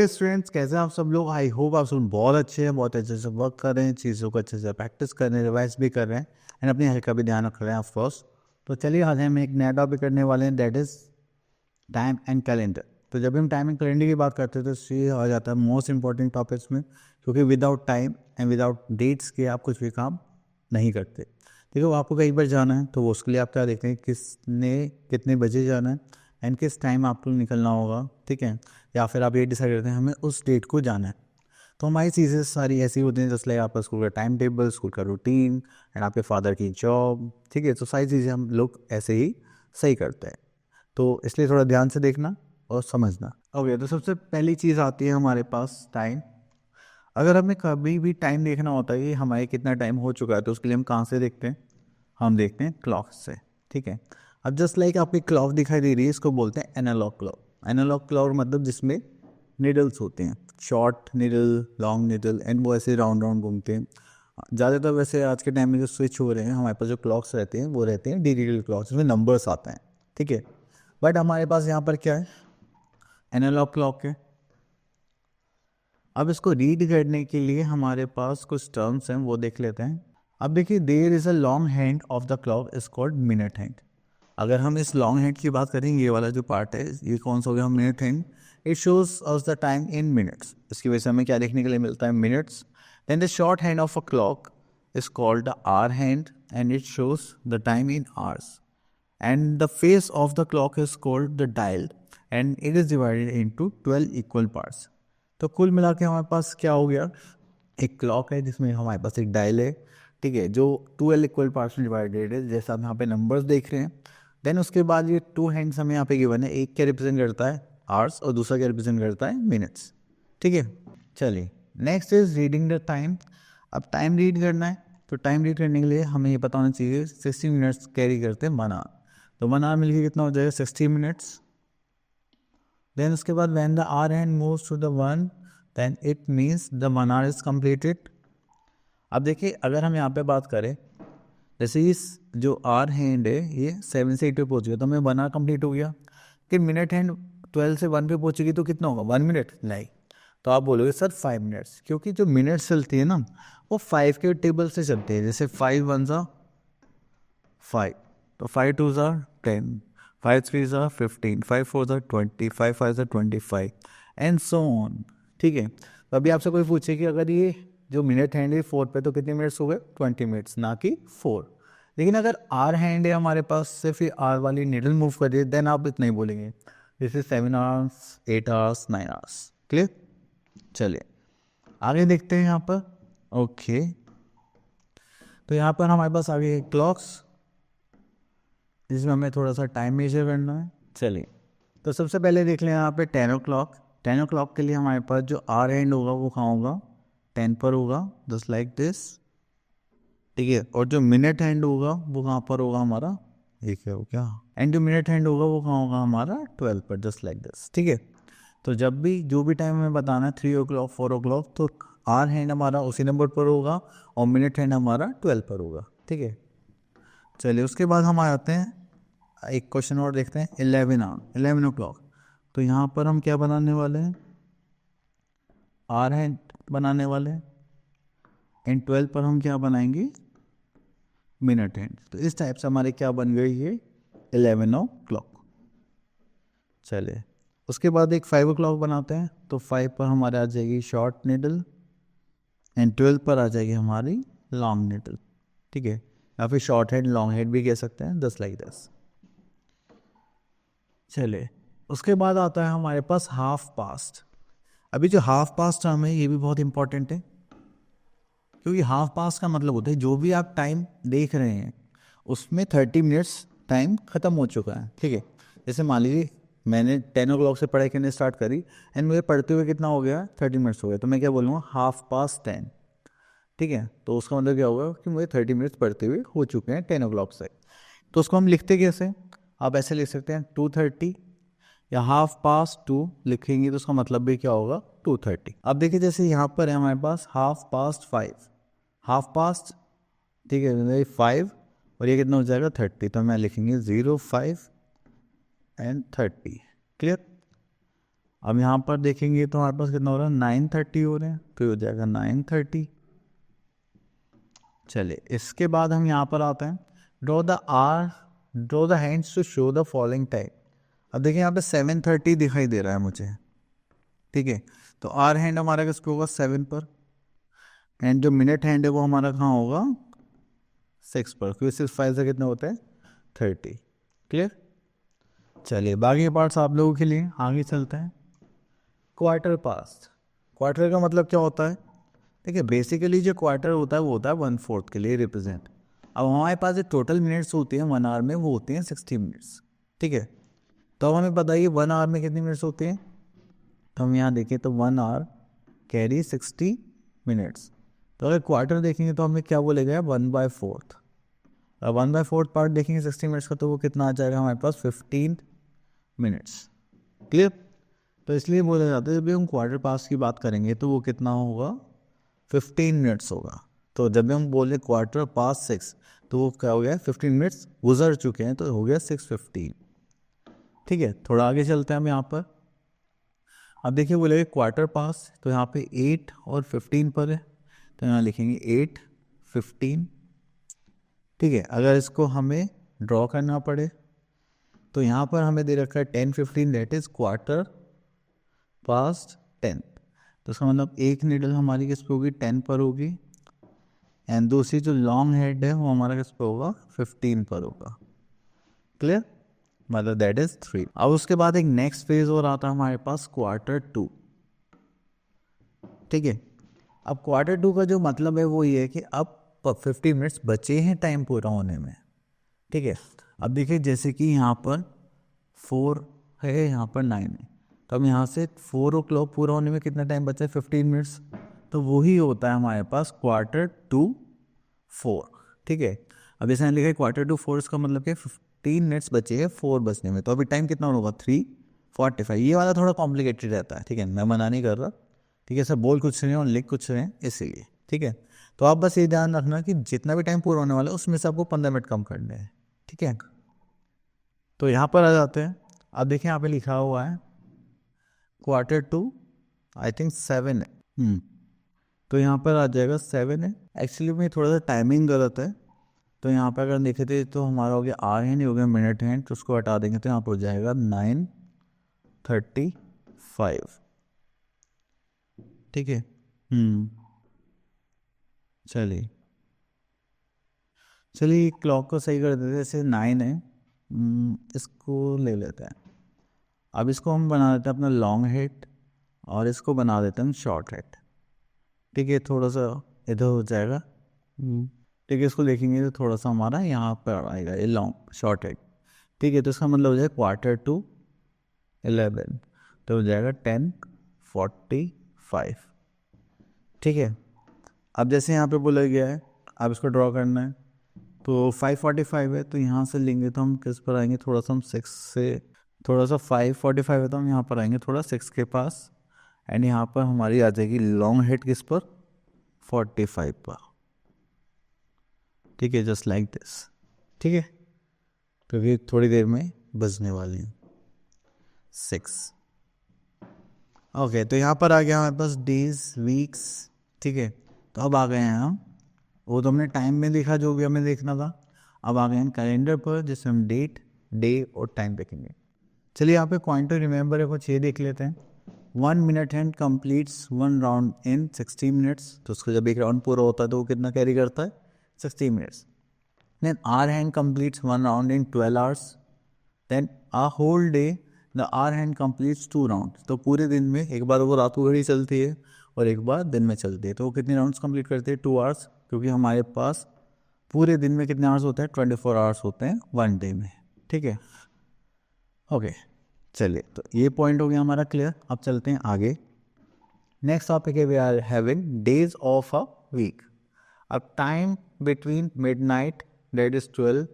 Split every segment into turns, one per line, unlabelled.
ये स्टूडेंट्स, कैसे हैं आप सब लोग? आई होप आप सब बहुत अच्छे हैं, बहुत अच्छे से वर्क कर रहे हैं, चीज़ों को अच्छे से प्रैक्टिस कर रहे हैं, रिवाइज भी कर रहे हैं एंड अपनी हेल्थ का भी ध्यान रख रहे हैं ऑफ कोर्स। तो चलिए आज हम एक नया टॉपिक करने वाले हैं, that is time and calendar. तो जब भी हम टाइम एंड कैलेंडर की बात करते हैं तो ये आ जाता है मोस्ट इंपॉर्टेंट टॉपिक्स में, क्योंकि without time and without dates के आप कुछ भी काम नहीं करते। देखो, आपको कहीं पर जाना है तो वो उसके लिए आप क्या देखते हैं, किसने कितने बजे जाना है एंड किस टाइम आपको निकलना होगा, ठीक है। या फिर आप ये डिसाइड करते हैं हमें उस डेट को जाना है। तो हमारी चीज़ें सारी ऐसी होती हैं, जैसे लाइक आपका स्कूल का टाइम टेबल, स्कूल का रूटीन एंड आपके फादर की जॉब, ठीक है। तो सारी चीज़ें हम लोग ऐसे ही सही करते हैं, तो इसलिए थोड़ा ध्यान से देखना और समझना। ओके, तो सबसे पहली चीज़ आती है हमारे पास टाइम। अगर हमें कभी भी टाइम देखना होता है कि हमारे कितना टाइम हो चुका है, तो उसके लिए हम कहाँ से देखते हैं? हम देखते हैं क्लॉक से, ठीक है। अब जस्ट लाइक आपकी क्लॉक दिखाई दे रही है, इसको बोलते हैं एनालॉग क्लॉक। एनालॉग क्लॉक मतलब जिसमें निडल्स होते हैं, short needle, long needle and वो ऐसे राउंड राउंड घूमते हैं। ज़्यादातर वैसे आज के टाइम में जो स्विच हो रहे हैं, हमारे पास जो क्लॉक्स रहते हैं वो रहते हैं डिजिटल क्लॉक्स, जिसमें नंबर्स आते हैं, ठीक है। बट हमारे पास यहाँ पर क्या है? एनालॉग क्लॉक है। अब इसको रीड करने के लिए हमारे पास कुछ टर्म्स हैं, वो देख लेते हैं। अब देखिए, there is a long hand of the clock is called minute hand. अगर हम इस लॉन्ग हैंड की बात करें, ये वाला जो पार्ट है, ये कौन सा हो गया? Minute hand. It shows us the time in minutes. इसकी वजह से हमें क्या देखने के लिए मिलता है? Minutes. Then the short hand of a clock is called the hour hand and it shows the time in hours. And the face of the clock is called the dial and it is divided into 12 equal parts. तो कुल मिला के हमारे पास क्या हो गया? एक clock है जिसमें हमारे पास एक डायल है, ठीक है, जो 12 इक्वल पार्ट्स में डिवाइडेड है, जैसा आप यहाँ पे नंबर्स देख रहे हैं। देन उसके बाद ये टू हैंड्स हमें यहाँ पे गिवन है, एक क्या रिप्रेजेंट करता है? आवर्स, और दूसरा क्या रिप्रेजेंट करता है? मिनट्स, ठीक है। चलिए, next is reading the time. अब टाइम रीड करना है, तो टाइम रीड करने के लिए हमें ये पता होना चाहिए 60 मिनट्स कैरी करते हैं 1 आवर। तो 1 आवर मिलकर कितना हो जाएगा? 60 मिनट्स। देन उसके बाद when the hour hand moves to the 1, then it means the 1 hour is completed. अब देखिए, अगर हम यहाँ पे बात करें, जैसे इस जो आवर हैंड है ये 7 से 8 पे पहुँच गया, तो हमें 1 आवर कंप्लीट हो गया। कि मिनट हैंड 12 से 1 पे पहुँचेगी तो कितना होगा? 1 मिनट नहीं। तो आप बोलोगे सर 5 मिनट्स, क्योंकि जो मिनट्स चलती है ना, वो 5 के टेबल से चलते हैं। जैसे 5 1 ज़ा 5, तो 5 2 ज़ा 10, 5 3 ज़ा 15, 5 4 ज़ा 20, 5 5 ज़ा 25 एंड सो ऑन, ठीक है। तो अभी आपसे कोई पूछे कि अगर ये जो मिनट हैंड है 4 पे, तो कितने मिनट्स हो गए? 20 मिनट्स, ना कि 4। लेकिन अगर आर हैंड है हमारे पास, सिर्फ ये आर वाली निडल मूव कर रही है, देन आप इतना ही बोलेंगे, जैसे 7 आवर्स, 8 आवर्स, 9 आवर्स। क्लियर? चलिए आगे देखते हैं यहाँ पर। ओके, तो यहाँ पर हमारे पास आगे क्लॉक्स, जिसमें हमें थोड़ा सा टाइम मेजर करना है। चलिए, तो सबसे पहले देख लें यहाँ पे 10 ओ क्लॉक। 10 ओ क्लॉक के लिए हमारे पास जो आर हैंड होगा वो कहाँ होगा? 10 पर होगा, जस्ट लाइक दिस, ठीक है। और जो मिनट हैंड होगा वो कहाँ पर होगा हमारा? एक है वो क्या, एंड जो मिनट हैंड होगा वो कहाँ होगा हमारा? 12 पर, जस्ट लाइक दिस, ठीक है। तो जब भी जो भी टाइम हमें बताना है, 3 ओ क्लॉक, 4 ओ क्लॉक, तो आर हैंड हमारा उसी नंबर पर होगा और मिनट हैंड हमारा 12 पर होगा, ठीक है। चलिए, उसके बाद हम आ जाते हैं, एक क्वेश्चन और देखते हैं। 11 ओ क्लॉक। तो यहाँ पर हम क्या बनाने वाले हैं? आर हैंड बनाने वाले हैं, एंड 12 पर हम क्या बनाएंगे? Minute hand. तो इस टाइप से हमारे क्या बन गई है? 11 ओ क्लॉक। चलिए, उसके बाद एक 5 ओ क्लॉक बनाते हैं। तो 5 पर हमारे आ जाएगी शॉर्ट निडल एंड 12 पर आ जाएगी हमारी लॉन्ग निडल, ठीक है। या फिर शॉर्ट हेड लॉन्ग हेड भी कह सकते हैं, जस्ट लाइक दिस। चलिए, उसके बाद आता है हमारे पास हाफ पास्ट। अभी जो हाफ पास्ट टर्म है ये भी बहुत इंपॉर्टेंट है, क्योंकि हाफ पास्ट का मतलब होता है जो भी आप टाइम देख रहे हैं उसमें 30 मिनट्स टाइम ख़त्म हो चुका है, ठीक है। जैसे मान लीजिए मैंने 10 ओ क्लॉक से पढ़ाई करने स्टार्ट करी एंड मुझे पढ़ते हुए कितना हो गया? 30 मिनट्स हो गया। तो मैं क्या बोलूँगा? हाफ पास्ट 10, ठीक है। तो उसका मतलब क्या होगा कि मुझे 30 मिनट्स पढ़ते हुए हो चुके हैं 10 ओ क्लॉक से। तो उसको हम लिखते कैसे? आप ऐसे लिख सकते हैं 2:30, या हाफ पास्ट 2 लिखेंगे तो उसका मतलब भी क्या होगा? 2:30। अब देखिए, जैसे यहाँ पर है हमारे पास हाफ पास्ट 5, हाफ पास्ट, ठीक है, 5, और ये कितना हो जाएगा? 30। तो मैं लिखेंगे 0, 5 एंड 30। क्लियर? अब यहाँ पर देखेंगे तो हमारे पास कितना हो रहा है, 9:30 हो रहे हैं, तो ये हो जाएगा 9:30। चलिए इसके बाद हम यहाँ पर आते हैं, draw the hands to show the following time. अब देखिए यहाँ पे 7:30 दिखाई दे रहा है मुझे, ठीक है, तो आर हैंड हमारा किस पे होगा, 7 पर, एंड जो मिनट हैंड है वो हमारा कहाँ होगा, 6 पर, क्योंकि 6 5 से कितने होते हैं, 30। क्लियर। चलिए बाकी पार्ट्स आप लोगों के लिए आगे चलते हैं। क्वार्टर पास्ट, क्वार्टर का मतलब क्या होता है, देखिए बेसिकली जो क्वार्टर होता है वो होता है 1/4 के लिए रिप्रेजेंट। अब हमारे पास जो टोटल मिनट्स होती हैं 1 आवर में, वो होती हैं 60 मिनट्स, ठीक है। तो अब हमें बताइए 1 आवर में कितनी मिनट्स होती हैं, तो हम यहाँ देखें तो 1 आवर कैरी 60 मिनट्स। तो अगर क्वार्टर देखेंगे तो हमें क्या बोलेगा, 1/4। अब 1/4 पार्ट देखेंगे 60 मिनट्स का, तो वो कितना आ जाएगा हमारे पास, 15 मिनट्स। क्लियर। तो इसलिए बोला जाता है जब भी हम क्वार्टर पास की बात करेंगे तो वो कितना होगा, 15 मिनट्स होगा। तो जब भी हम बोले क्वार्टर पास 6, तो वो क्या हो गया, 15 मिनट्स गुजर चुके हैं, तो हो गया 6:15। ठीक है, थोड़ा आगे चलते हैं हम यहाँ पर। अब देखिए बोले क्वार्टर पास, तो यहाँ पे 8 और 15 पर है, तो यहाँ लिखेंगे 8:15। ठीक है, अगर इसको हमें ड्रॉ करना पड़े तो यहाँ पर हमें दे रखा है 10:15, दैट इज क्वार्टर पास्ट 10। तो इसका मतलब एक नीडल हमारी किस पे होगी, 10 पर होगी, एंड दूसरी जो लॉन्ग हेड है वो हमारा किस पे होगा, 15 पर होगा। क्लियर, मतलब दैट इज 3। अब उसके बाद एक नेक्स्ट फेज और आता है हमारे पास, क्वार्टर 2। ठीक है, अब क्वार्टर 2 का जो मतलब है वो ये है कि अब 50 मिनट्स बचे हैं टाइम पूरा होने में। ठीक है, अब देखिए जैसे कि यहाँ पर 4 है, यहाँ पर 9 है, तो अब यहाँ से 4 o'clock पूरा होने में कितना टाइम बचा है, 15 मिनट्स। तो वही होता है हमारे पास क्वार्टर 2 4। ठीक है, अब जैसे यहाँ लिखा है क्वार्टर 2 4, इसका मतलब कि 15 मिनट्स बचे हैं 4 बजने में, तो अभी टाइम कितना होगा, 3:45। ये वाला थोड़ा कॉम्प्लिकेटेड रहता है, ठीक है, मैं मना नहीं कर रहा, ठीक है, सब बोल कुछ रहे हैं और लिख कुछ रहे हैं इसीलिए। ठीक है, तो आप बस ये ध्यान रखना कि जितना भी टाइम पूरा होने वाला है उसमें से आपको 15 मिनट कम करने हैं। ठीक है, तो यहाँ पर आ जाते हैं। अब देखिए यहाँ पे लिखा हुआ है क्वार्टर 2 आई थिंक 7 है, तो यहाँ पर आ जाएगा 7 है। एक्चुअली में थोड़ा सा टाइमिंग गलत है, तो यहाँ पर अगर देखे थे तो हमारा हो गया आवर हैंड, हो गया मिनट हैंड, तो उसको हटा देंगे तो यहाँ पर हो जाएगा 9:35। ठीक है, चलिए चलिए क्लॉक को सही कर देते हैं, जैसे 9 है, इसको ले लेते हैं। अब इसको हम बना देते हैं अपना लॉन्ग हेड, और इसको बना देते हैं हम शॉर्ट हेड। ठीक है, थोड़ा सा इधर हो जाएगा, ठीक है, इसको देखेंगे तो थोड़ा सा हमारा यहाँ पर आएगा ये लॉन्ग शॉर्ट हेड। ठीक है, तो इसका मतलब हो जाएगा क्वार्टर 2 11, तो हो जाएगा 10:45। ठीक है, अब जैसे यहाँ पे बोला गया है अब इसको ड्रॉ करना है, तो 5:45 है, तो यहाँ से लेंगे तो हम किस पर आएंगे, थोड़ा सा हम 6 से, थोड़ा सा 5:45 है तो हम यहाँ पर आएंगे थोड़ा 6 के पास, एंड यहाँ पर हमारी आ जाएगी लॉन्ग हेड किस पर, 45 पर। ठीक है, जस्ट लाइक दिस। ठीक है, क्योंकि थोड़ी देर में बजने वाली है 6। ओके, तो यहाँ पर आ गया हमारे पास डेज वीक्स। ठीक है, तो अब आ गए हैं हम, वो तो हमने टाइम में देखा जो भी हमें देखना था, अब आ गए हैं कैलेंडर पर जिसमें हम डेट, डे और टाइम देखेंगे। चलिए यहाँ पे पॉइंट टू रिमेंबर है कुछ ये देख लेते हैं। 1 मिनट हैंड कंप्लीट्स 1 राउंड इन 60 मिनट्स, तो उसका जब एक राउंड पूरा होता है तो वो कितना कैरी करता है, 60 minutes. Then hour hand completes 1 round in 12 hours. Then a whole day the hour hand completes 2 round, तो पूरे दिन में एक बार वो रात को घड़ी चलती है और एक बार दिन में चलती है, तो वो कितने राउंड्स कंप्लीट करते हैं, 2 आवर्स, क्योंकि हमारे पास पूरे दिन में कितने आवर्स होते हैं, 24 आवर्स होते हैं 1 डे में। ठीक है, ओके, चलिए तो ये पॉइंट हो गया हमारा क्लियर। अब चलते हैं आगे। नेक्स्ट टॉपिक है we are having days of a week. अब time between midnight that is 12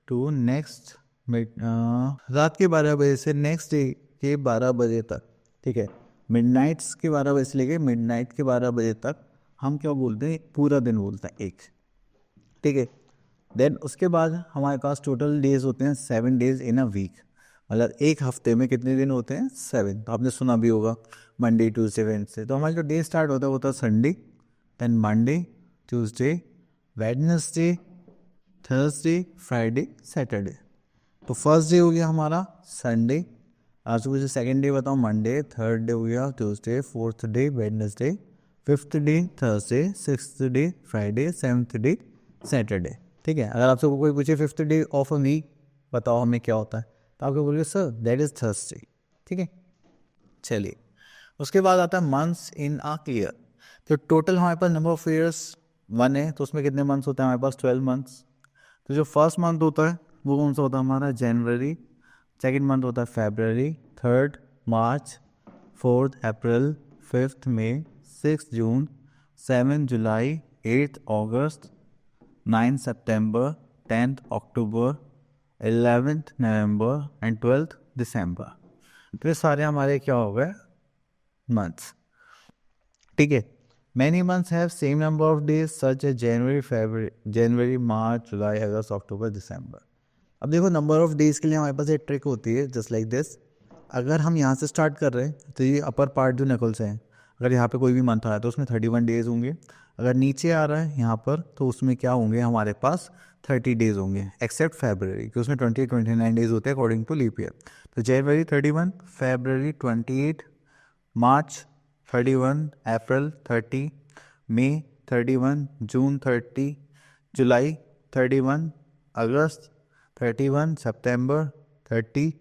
to next रात के 12 बजे से नेक्स्ट डे के 12 बजे तक। ठीक है, मिडनाइट्स के 12 बजे से लेके मिडनाइट के 12 बजे तक हम क्या बोलते हैं, पूरा दिन बोलते हैं एक। ठीक है, देन उसके बाद हमारे पास टोटल डेज होते हैं 7 डेज इन अ वीक। मतलब एक हफ्ते में कितने दिन होते हैं? 7। तो आपने सुना भी होगा मंडे ट्यूसडे वेडनेसडे। तो हमारा जो डे स्टार्ट होता है वो होता है Sunday, then Monday, Tuesday, Wednesday, Thursday, Friday, Saturday. तो फर्स्ट डे हो गया हमारा संडे। आज मुझे सेकेंड डे बताओ मंडे, थर्ड डे हो गया Tuesday, fourth day Wednesday, fifth day Thursday, sixth day Friday, seventh day Saturday. ठीक है, अगर आपसे कोई पूछे fifth day of a week बताओ हमें क्या होता है, तो आपको बोलिए सर दैट इज थर्सडे। ठीक है, चलिए उसके बाद आता है मंथ्स इन आ ईयर। तो टोटल हमारे पास नंबर ऑफ ईयर्स 1 है, तो उसमें कितने मंथ्स होते हैं हमारे पास? 12 मंथ्स। तो जो फर्स्ट मंथ होता है वो कौन सा होता है हमारा? जनवरी। सेकेंड मंथ होता है फेबररी, थर्ड मार्च, फोर्थ अप्रैल, फिफ्थ मई, सिक्स जून, सेवन जुलाई, एट्थ अगस्त, 9 सितंबर, 10th अक्टूबर, 11th नवंबर एंड 12th दिसंबर। तो ये सारे हमारे क्या हो गए? मंथ्स। ठीक है, many months have same number of days such a January, February, January, March, July, August, October, December. अब देखो नंबर ऑफ डेज के लिए हमारे पास एक ट्रिक होती है जस्ट लाइक दिस। अगर हम यहाँ से स्टार्ट कर रहे हैं तो ये अपर पार्ट जो नकल से है, अगर यहाँ पे कोई भी मंथ आया तो उसमें 31 डेज होंगे। अगर नीचे आ रहा है यहाँ पर तो उसमें क्या होंगे हमारे पास? 30 डेज होंगे, एक्सेप्ट फेबररी कि उसमें 29 डेज होते हैं अकॉर्डिंग टू लीप ईयर। तो जनवरी 31, फेबररी 28, मार्च 31, अप्रैल 30, मई 31, जून 30, जुलाई 31, अगस्त 31, सितंबर 30,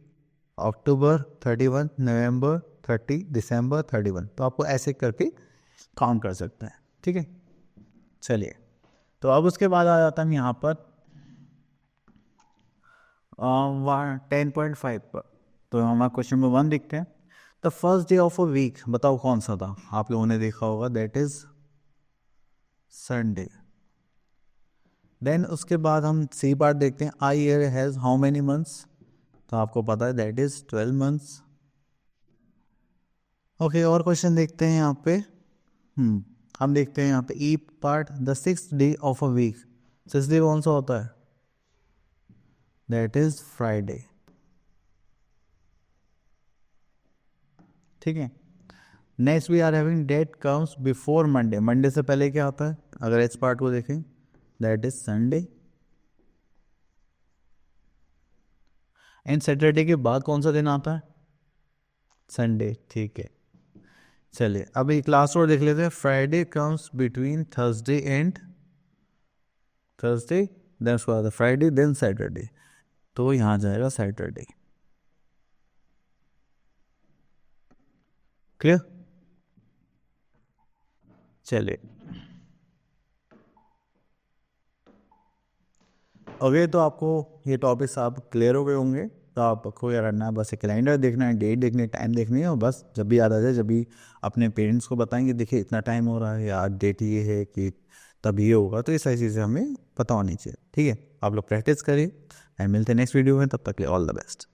अक्टूबर 31, नवंबर 30, दिसंबर 31। तो आपको ऐसे करके काउंट कर सकते हैं। ठीक है, चलिए तो अब उसके बाद आ जाता है यहाँ पर 10.5 पर। तो हमारा क्वेश्चन नंबर 1 देखते हैं। The first day of a week बताओ कौन सा था? आप लोगों ने देखा होगा, दैट इज संडे। देन उसके बाद हम सी पार्ट देखते हैं। A year has how many months? तो आपको पता है दैट इज 12 मंथ्स। ओके, और क्वेश्चन देखते हैं यहाँ पे। हम देखते हैं यहाँ पे E part, the sixth day of a week. Six day कौन सा होता है? That is Friday. ठीक है, next we are having date comes before Monday. Monday से पहले क्या आता है अगर एच पार्ट को देखें? That is Sunday. And Saturday के बाद कौन सा दिन आता है? संडे। ठीक है, चलिए अब एक लास्ट और देख लेते हैं। Friday comes between Thursday and Thursday, then उसके बाद फ्राइडे, देन सैटरडे। तो यहाँ जाएगा सैटरडे। क्लियर? चलिए ओके, तो आपको ये टॉपिक्स आप क्लियर हो गए होंगे। तो आपको क्या करना है, बस एक कैलेंडर देखना है, डेट देखनी है, टाइम देखनी है, और बस जब भी याद आ जाए जब भी अपने पेरेंट्स को बताएंगे देखिए इतना टाइम हो रहा है या डेट ये है कि तब ये होगा, तो ये सारी चीज़ें हमें पता होनी चाहिए। ठीक है, आप लोग प्रैक्टिस करिए एंड मिलते हैं नेक्स्ट वीडियो में। तब तक के लिए ऑल द बेस्ट।